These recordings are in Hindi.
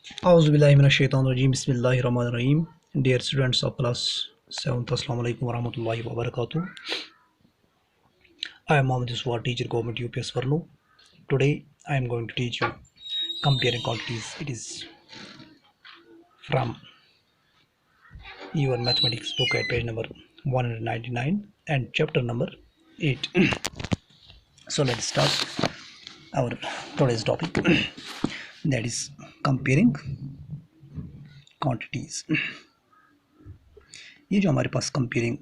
Auzubillahiminash-shaytanir-rajim. Bismillahir-rahmanir-rahim. Dear students of class 7th, Assalamu alaikum warahmatullahi wabarakatuh. I am Mohammed Iswar, teacher, government UPS Varlo. Today I am going to teach you comparing quantities. It is from your mathematics book at page number 199 and chapter number 8. So let's start our today's topic, that is comparing quantities. ये जो हमारे पास कंपेयरिंग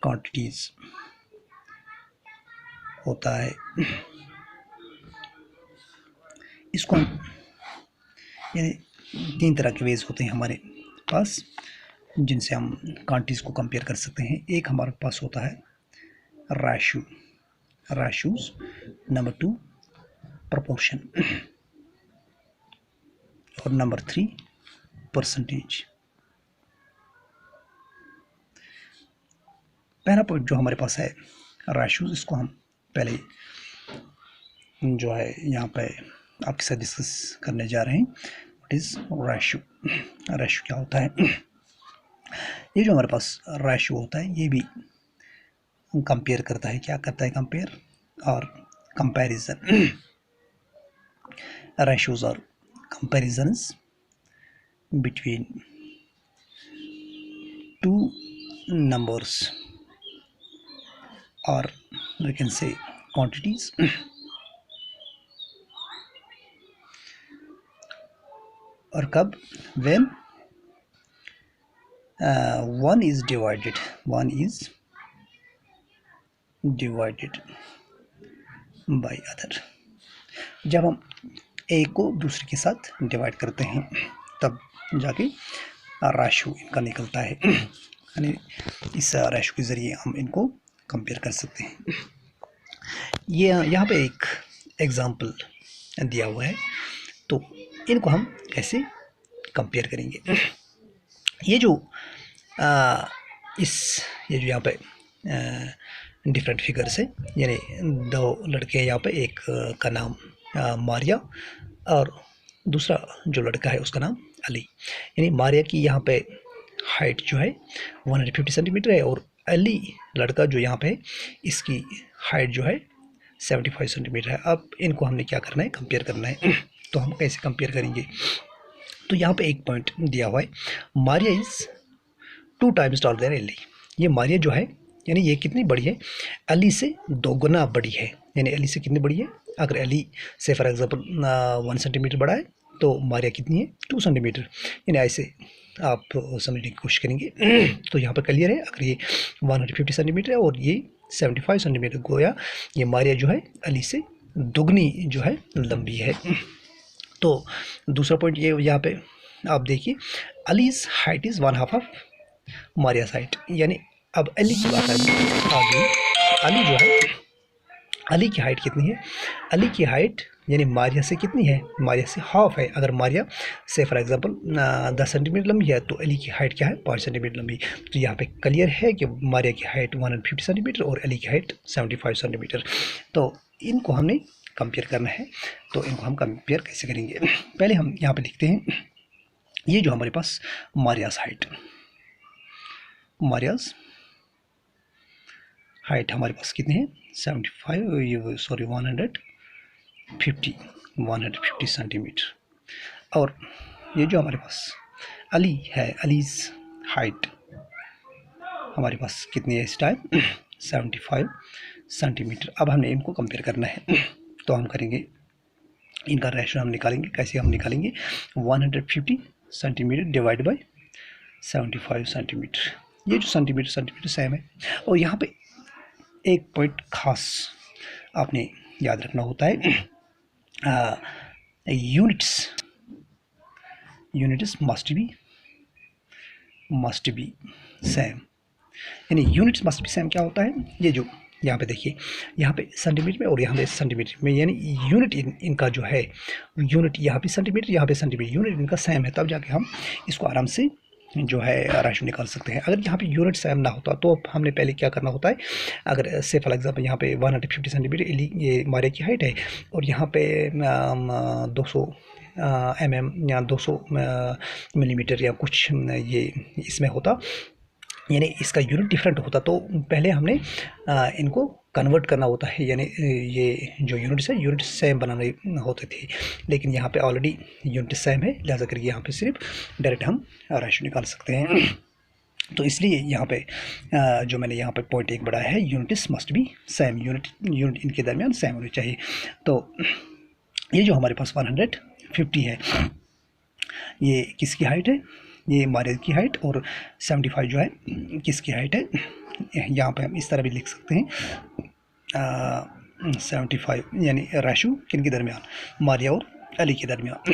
क्वांटिटीज होता है, इसको हम यानी तीन तरह के वेज होते हैं हमारे पास जिनसे हम क्वांटिटीज को कंपेयर कर सकते हैं। एक हमारे पास होता है रेशोज, नंबर 2 प्रोपोर्शन और नंबर 3 परसेंटेज। पहला पॉइंट जो हमारे पास है रेशोज, इसको हम पहले जो है यहाँ पे आपके साथ डिस्कस करने जा रहे हैं। What is ratio? रेशो क्या होता है? ये जो हमारे पास रेशो होता है ये भी कंपेयर करता है। क्या करता है? कंपेयर और कंपैरिजन। रेशोज और comparisons between two numbers, or we can say quantities, or कब? when one is divided by other। जब हम ए को दूसरे के साथ डिवाइड करते हैं तब जाके रेशो इनका निकलता है, यानी इस रेशो के ज़रिए हम इनको कंपेयर कर सकते हैं। ये यहाँ पे एक एग्जांपल दिया हुआ है, तो इनको हम कैसे कंपेयर करेंगे? ये जो ये जो यहाँ पे डिफरेंट फिगर्स है, यानी दो लड़के हैं यहाँ पे, एक का नाम मारिया और दूसरा जो लड़का है उसका नाम अली। यानी मारिया की यहाँ पे हाइट जो है 150 सेंटीमीटर है और अली लड़का जो यहाँ पे है इसकी हाइट जो है 75 सेंटीमीटर है। अब इनको हमने क्या करना है? कंपेयर करना है। तो हम कैसे कंपेयर करेंगे? तो यहाँ पे एक पॉइंट दिया हुआ है, Maria is 2 times taller than Ali. ये मारिया जो है यानी ये कितनी बड़ी है? अली से 2 गुना बड़ी है। यानी अली से कितनी बड़ी है? अगर अली से फॉर एग्जांपल 1 सेंटीमीटर बड़ा है तो मारिया कितनी है? 2 सेंटीमीटर। यानी ऐसे आप समझने की कोशिश करेंगे। तो यहाँ पर क्लियर है, अगर ये 150 सेंटीमीटर है और ये 75 सेंटीमीटर, गोया ये मारिया जो है अली से दुगनी जो है लंबी है। तो दूसरा पॉइंट ये यहाँ पे आप देखिए, Ali's height is 1/2 of Maria's height. यानी अब अली की बात आ गई, अली जो है, अली की हाइट कितनी है? अली की हाइट यानी मारिया से कितनी है? मारिया से हाफ है। अगर मारिया से फॉर एग्जांपल 10 सेंटीमीटर लंबी है तो अली की हाइट क्या है? 5 सेंटीमीटर लंबी। तो यहाँ पे क्लियर है कि मारिया की हाइट 150 सेंटीमीटर और अली की हाइट 75 सेंटीमीटर। तो इनको हमने कंपेयर करना है। तो इनको हम कंपेयर कैसे करेंगे? पहले हम यहाँ पर लिखते हैं, ये जो हमारे पास मारियास हाइट हमारे पास कितने हैं? 150 सेंटीमीटर। और ये जो हमारे पास अली है, अलीज हाइट हमारे पास कितनी है इस टाइम? 75 सेंटीमीटर। अब हमने इनको कंपेयर करना है। तो हम करेंगे, इनका रेशो हम निकालेंगे। कैसे हम निकालेंगे? 150 सेंटीमीटर डिवाइड बाय 75 सेंटीमीटर। ये जो सेंटीमीटर सेम है। और यहाँ पे एक पॉइंट खास आपने याद रखना होता है, यूनिट्स मस्ट बी सेम। यानी यूनिट्स मस्ट बी सेम क्या होता है? ये जो यहाँ पे देखिए, यहाँ पे सेंटीमीटर में और यहाँ पे सेंटीमीटर में, यानी यूनिट इनका जो है, यूनिट यहाँ पे सेंटीमीटर, यहाँ पे सेंटीमीटर, यूनिट इनका सेम है, तब जाके हम इसको आराम से जो है रेशो निकाल सकते हैं। अगर यहाँ पे यूनिट सेम ना होता तो हमने पहले क्या करना होता है? अगर से फॉर एग्जांपल यहाँ पे 150 सेंटीमीटर ये मारिया की हाइट है और यहाँ पे 200 mm या 200 मिलीमीटर या कुछ ये इसमें होता, यानी इसका यूनिट डिफरेंट होता, तो पहले हमने इनको कन्वर्ट करना होता है, यानी ये जो यूनिट्स है यूनिट सेम बनाने होते थे, लेकिन यहाँ पे ऑलरेडी यूनिट सेम है, लिहाजा करके यहाँ पे सिर्फ डायरेक्ट हम रेशो निकाल सकते हैं। तो इसलिए यहाँ पे जो मैंने यहाँ पे पॉइंट एक बढ़ाया है, units must be same, unit इनके दरमियान सेम होनी चाहिए। तो ये जो हमारे पास 150 है, ये किसकी हाइट है, ये मारिया की हाइट, और 75 जो है किसकी हाइट है, यहाँ पे हम इस तरह भी लिख सकते हैं 75, यानी रेशो किन के दरमियान, मारिया और अली के दरमियान।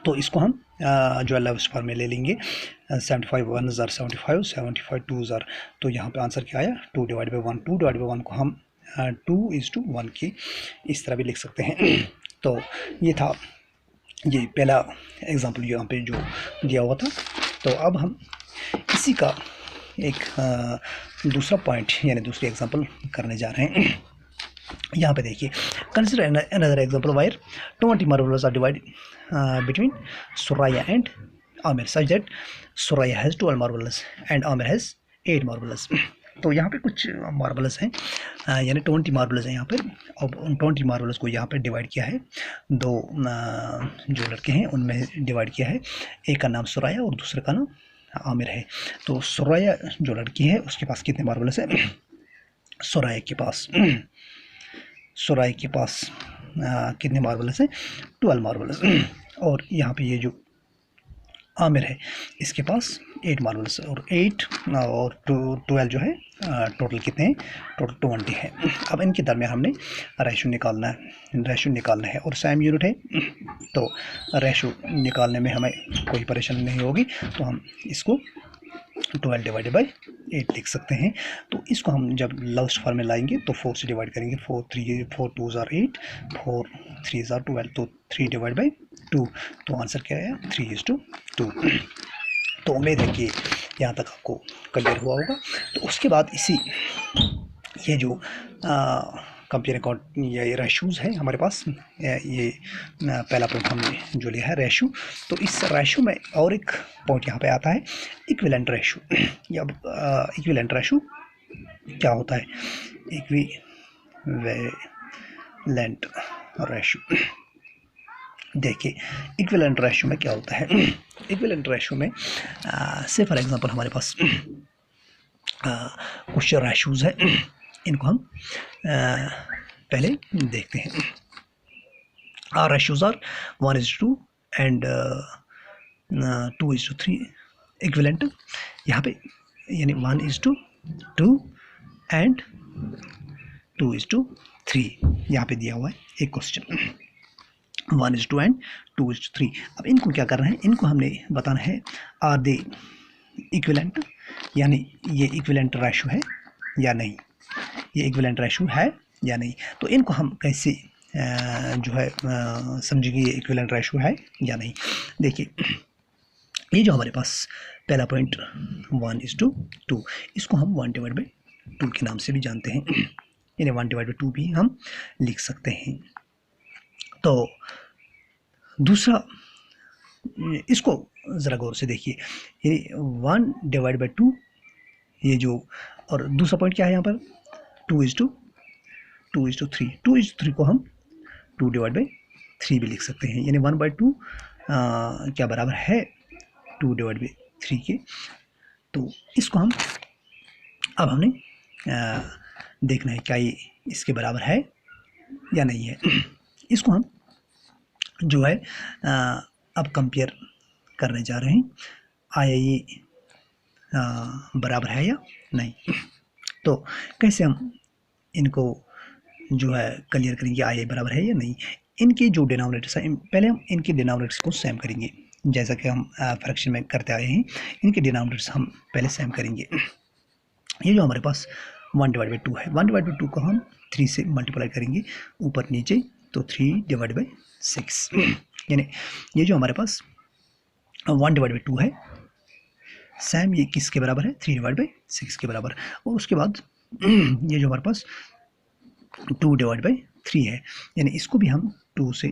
तो इसको हम जो है लेफ्ट फॉर्म में ले लेंगे, 75 1 ज़र 75, 75 2 ज़र, तो यहाँ पे आंसर क्या आया 2 डिवाइड बाई 1। 2 डिवाइड बाई 1 को हम 2:1 की इस तरह भी लिख सकते हैं। तो ये था ये पहला एग्जांपल यहाँ पे जो दिया हुआ था। तो अब हम इसी का एक दूसरा पॉइंट यानी दूसरी एग्जांपल करने जा रहे हैं। यहाँ पे देखिए, consider another example where 20 marbles are divide between Suraiya and Aamir such that Suraiya has 12 marbles and Aamir has 8 marbles. तो यहाँ पे कुछ मार्बल्स हैं, यानी 20 मार्बल्स हैं यहाँ पर, और उन 20 मार्बल्स को यहाँ पे डिवाइड किया है, दो जो लड़के हैं उनमें डिवाइड किया है, एक का नाम सुराया और दूसरे का नाम आमिर है। तो सुराया जो लड़की है उसके पास कितने मार्बल्स हैं, सुराया के पास कितने मार्बल्स हैं, 12 मार्बल्स। और यहाँ पे ये जो आमिर है इसके पास 8 मार्बल्स, और 8 और 12 जो है टोटल कितने हैं, टोटल 20 है। अब इनके दरमियान हमने रेशो निकालना है और सेम यूनिट है, तो रेशो निकालने में हमें कोई परेशानी नहीं होगी। तो हम इसको 12 डिवाइडेड बाई 8 लिख सकते हैं। तो इसको हम जब लास्ट फॉर्म में लाएंगे तो 4 से डिवाइड करेंगे, 4 2 ज़ार 8, 4 3 ज़ार 12, तो 3 डिवाइड बाई 2, तो आंसर क्या है 3:2। तो उम्मीद है कि यहाँ तक आपको क्लियर हुआ होगा। तो उसके बाद इसी ये जो कंपेयर अकाउंट ये रेशूज़ है हमारे पास, ये पहला पॉइंट हमने जो लिया है रेशो। तो इस रेशो में और एक पॉइंट यहाँ पे आता है इक्विवेलेंट रेशो। या इक्विवेलेंट रेशो क्या होता है, इक्विवेलेंट रेशो देखिए, इक्विवेलेंट रेशो में क्या होता है। इक्विवेलेंट रेशो में से फॉर एग्जांपल हमारे पास कुछ रेशोज़ है, इनको हम पहले देखते हैं। Are ratios are 1:2 and 2:3 equivalent. यहाँ पे यानी 1:2 एंड 2:3 यहाँ पे दिया हुआ है एक क्वेश्चन, 1:2 एंड 2:3। अब इनको क्या करना है, इनको हमने बताना है आर दे इक्विवेलेंट, यानी ये इक्विवेलेंट रेशो है या नहीं, ये इक्विवेलेंट रेशो है या नहीं। तो इनको हम कैसे जो है समझेंगे ये इक्विवेलेंट रेशो है या नहीं। देखिए, ये जो हमारे पास पहला पॉइंट 1:2, इसको हम 1/2 के नाम से भी जानते हैं, यानी 1/2 भी हम लिख सकते हैं। तो दूसरा, इसको ज़रा गौर से देखिए, ये 1/2 ये जो, और दूसरा पॉइंट क्या है यहाँ पर 2:3, 2:3 को हम 2/3 भी लिख सकते हैं, यानी 1/2 क्या बराबर है 2/3 के। तो इसको हम अब हमने देखना है क्या ये इसके बराबर है या नहीं है। इसको हम जो है अब कंपेयर करने जा रहे हैं, आया ये बराबर है या नहीं। तो कैसे हम इनको जो है क्लियर करेंगे, आया बराबर है या नहीं। इनके जो डिनोमिनेटर्स हैं, पहले हम इनके डिनोमिनेटर्स को सेम करेंगे, जैसा कि हम फ्रैक्शन में करते आए हैं। इनके डिनोमिनेटर्स हम पहले सेम करेंगे। ये जो हमारे पास 1/2 है, 1/2 को हम 3 से मल्टीप्लाई करेंगे ऊपर नीचे, तो 3/6, यानी ये जो हमारे पास 1/2 है सेम ये किसके बराबर है 3/6 के बराबर। और उसके बाद ये जो हमारे पास 2/3 है, यानी इसको भी हम 2 से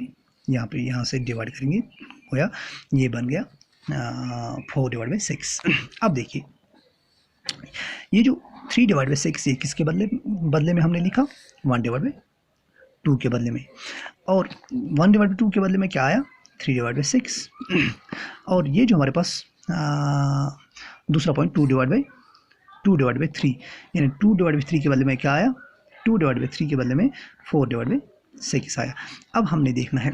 यहाँ से डिवाइड करेंगे, होया ये बन गया 4/6। अब देखिए ये जो 3/6 ये किसके बदले में हमने लिखा, 1/2 के बदले में, और 1/2 के बदले में क्या आया, 3/6। और ये जो हमारे पास दूसरा पॉइंट 2/3, यानी 2/3 के बदले में क्या आया, 2/3 के बदले में 4/6 आया। अब हमने देखना है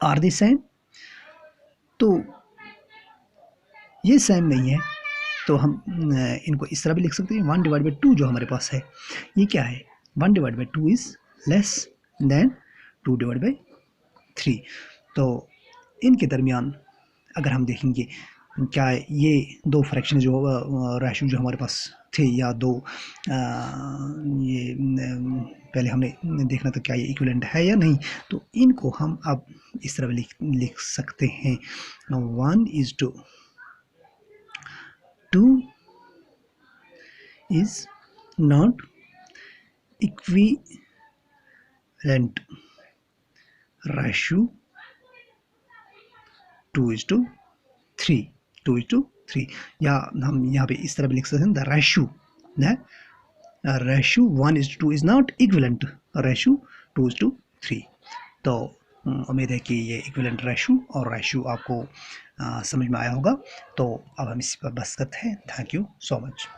आर दे सेम, तो ये सेम नहीं है तो हम इनको इस तरह भी लिख सकते हैं, 1/2 जो हमारे पास है ये क्या है, 1/2 इज लेस देन 2/3। तो इनके दरमियान अगर हम देखेंगे क्या ये दो फ्रैक्शन जो रेशो जो हमारे पास थे, या दो ये पहले हमने देखना था क्या ये इक्विवेलेंट है या नहीं, तो इनको हम अब इस तरह लिख सकते हैं, 1:2 is not equivalent ratio 2:3, या हम यहाँ पे इस तरह भी लिख सकते हैं, the ratio 1:2 is not equivalent ratio 2:3। तो उम्मीद है कि ये इक्विवेलेंट रेशो और रेशो आपको समझ में आया होगा। तो अब हम इसी पर बस करते हैं। Thank you so much.